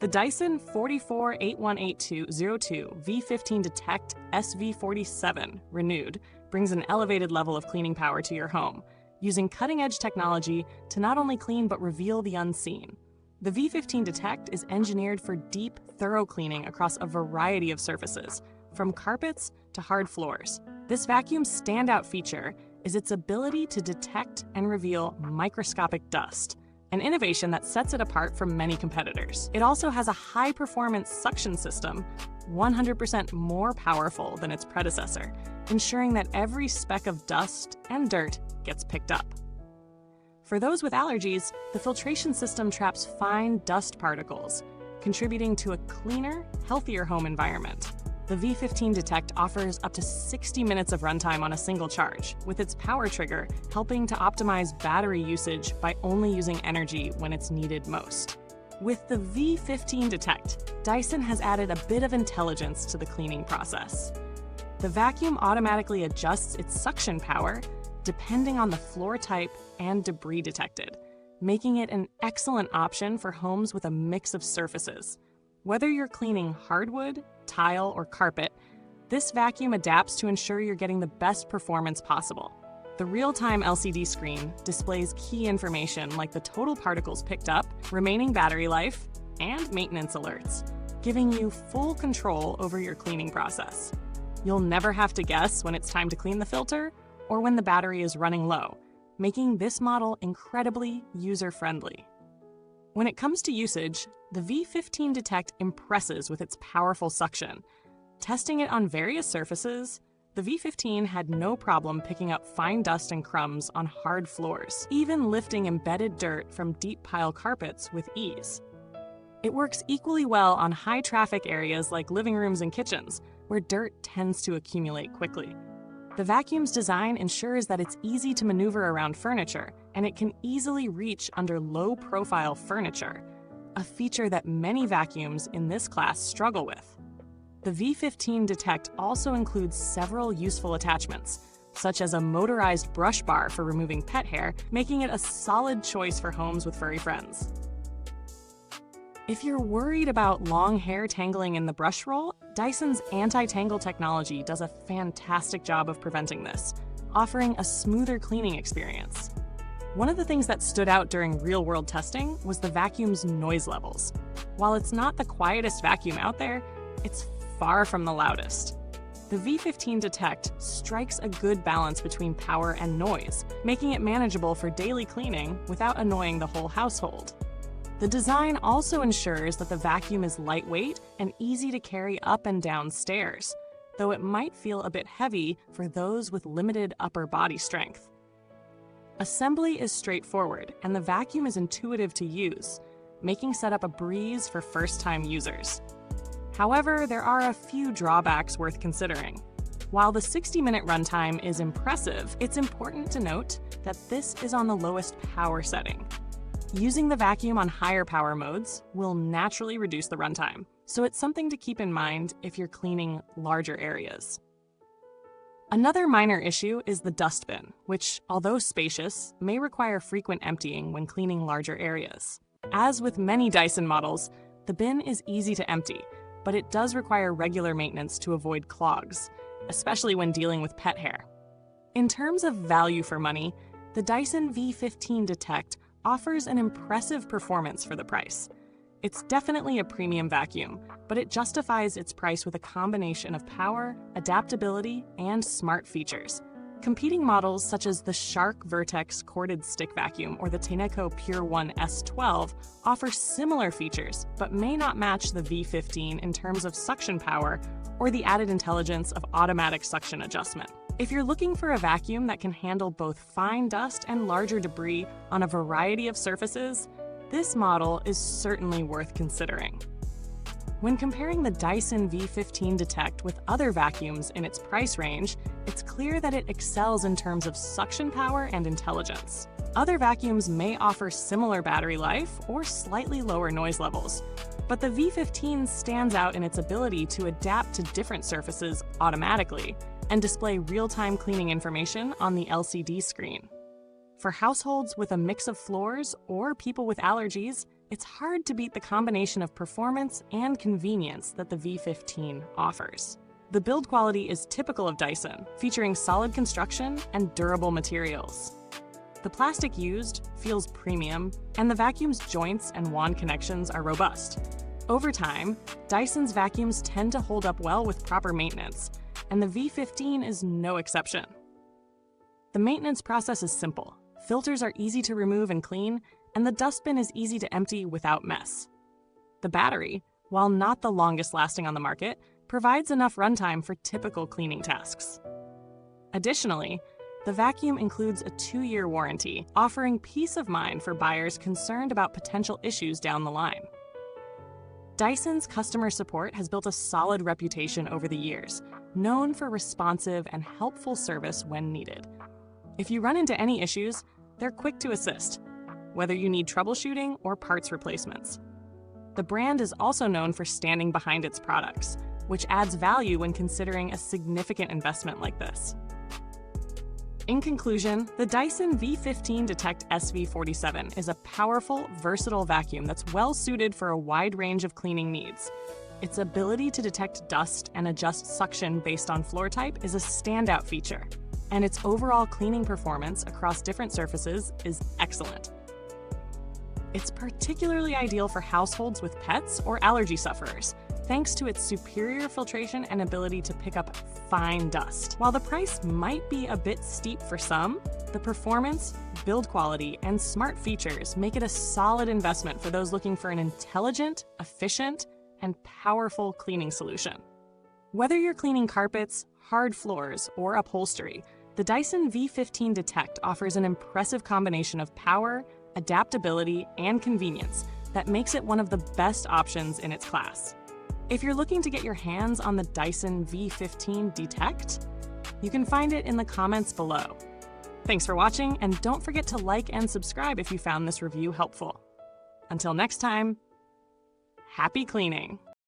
The Dyson 44818202 V15 Detect SV47 Renewed brings an elevated level of cleaning power to your home, using cutting-edge technology to not only clean but reveal the unseen. The V15 Detect is engineered for deep, thorough cleaning across a variety of surfaces, from carpets to hard floors. This vacuum's standout feature is its ability to detect and reveal microscopic dust, an innovation that sets it apart from many competitors. It also has a high-performance suction system, 100% more powerful than its predecessor, ensuring that every speck of dust and dirt gets picked up. For those with allergies, the filtration system traps fine dust particles, contributing to a cleaner, healthier home environment. The V15 Detect offers up to 60 minutes of runtime on a single charge, with its power trigger helping to optimize battery usage by only using energy when it's needed most. With the V15 Detect, Dyson has added a bit of intelligence to the cleaning process. The vacuum automatically adjusts its suction power depending on the floor type and debris detected, making it an excellent option for homes with a mix of surfaces. Whether you're cleaning hardwood, tile, or carpet, this vacuum adapts to ensure you're getting the best performance possible. The real-time LCD screen displays key information like the total particles picked up, remaining battery life, and maintenance alerts, giving you full control over your cleaning process. You'll never have to guess when it's time to clean the filter or when the battery is running low, making this model incredibly user-friendly. When it comes to usage, the V15 Detect impresses with its powerful suction. Testing it on various surfaces, the V15 had no problem picking up fine dust and crumbs on hard floors, even lifting embedded dirt from deep pile carpets with ease. It works equally well on high-traffic areas like living rooms and kitchens, where dirt tends to accumulate quickly. The vacuum's design ensures that it's easy to maneuver around furniture, and it can easily reach under low-profile furniture, a feature that many vacuums in this class struggle with. The V15 Detect also includes several useful attachments, such as a motorized brush bar for removing pet hair, making it a solid choice for homes with furry friends. If you're worried about long hair tangling in the brush roll, Dyson's anti-tangle technology does a fantastic job of preventing this, offering a smoother cleaning experience. One of the things that stood out during real-world testing was the vacuum's noise levels. While it's not the quietest vacuum out there, it's far from the loudest. The V15 Detect strikes a good balance between power and noise, making it manageable for daily cleaning without annoying the whole household. The design also ensures that the vacuum is lightweight and easy to carry up and down stairs, though it might feel a bit heavy for those with limited upper body strength. Assembly is straightforward, and the vacuum is intuitive to use, making setup a breeze for first-time users. However, there are a few drawbacks worth considering. While the 60-minute runtime is impressive, it's important to note that this is on the lowest power setting. Using the vacuum on higher power modes will naturally reduce the runtime, so it's something to keep in mind if you're cleaning larger areas. Another minor issue is the dustbin, which, although spacious, may require frequent emptying when cleaning larger areas. As with many Dyson models, the bin is easy to empty, but it does require regular maintenance to avoid clogs, especially when dealing with pet hair. In terms of value for money, the Dyson V15 Detect offers an impressive performance for the price. It's definitely a premium vacuum, but it justifies its price with a combination of power, adaptability, and smart features. Competing models such as the Shark Vertex corded stick vacuum or the Taneco Pure One S12 offer similar features, but may not match the V15 in terms of suction power or the added intelligence of automatic suction adjustment. If you're looking for a vacuum that can handle both fine dust and larger debris on a variety of surfaces, this model is certainly worth considering. When comparing the Dyson V15 Detect with other vacuums in its price range, it's clear that it excels in terms of suction power and intelligence. Other vacuums may offer similar battery life or slightly lower noise levels, but the V15 stands out in its ability to adapt to different surfaces automatically and display real-time cleaning information on the LCD screen. For households with a mix of floors or people with allergies, it's hard to beat the combination of performance and convenience that the V15 offers. The build quality is typical of Dyson, featuring solid construction and durable materials. The plastic used feels premium, and the vacuum's joints and wand connections are robust. Over time, Dyson's vacuums tend to hold up well with proper maintenance, and the V15 is no exception. The maintenance process is simple. Filters are easy to remove and clean, and the dustbin is easy to empty without mess. The battery, while not the longest lasting on the market, provides enough runtime for typical cleaning tasks. Additionally, the vacuum includes a 2-year warranty, offering peace of mind for buyers concerned about potential issues down the line. Dyson's customer support has built a solid reputation over the years, known for responsive and helpful service when needed. If you run into any issues, they're quick to assist, whether you need troubleshooting or parts replacements. The brand is also known for standing behind its products, which adds value when considering a significant investment like this. In conclusion, the Dyson V15 Detect SV47 is a powerful, versatile vacuum that's well suited for a wide range of cleaning needs. Its ability to detect dust and adjust suction based on floor type is a standout feature, and its overall cleaning performance across different surfaces is excellent. It's particularly ideal for households with pets or allergy sufferers, thanks to its superior filtration and ability to pick up fine dust. While the price might be a bit steep for some, the performance, build quality, and smart features make it a solid investment for those looking for an intelligent, efficient, and powerful cleaning solution. Whether you're cleaning carpets, hard floors, or upholstery, the Dyson V15 Detect offers an impressive combination of power, adaptability, and convenience that makes it one of the best options in its class. If you're looking to get your hands on the Dyson V15 Detect, you can find it in the comments below. Thanks for watching, and don't forget to like and subscribe if you found this review helpful. Until next time, happy cleaning!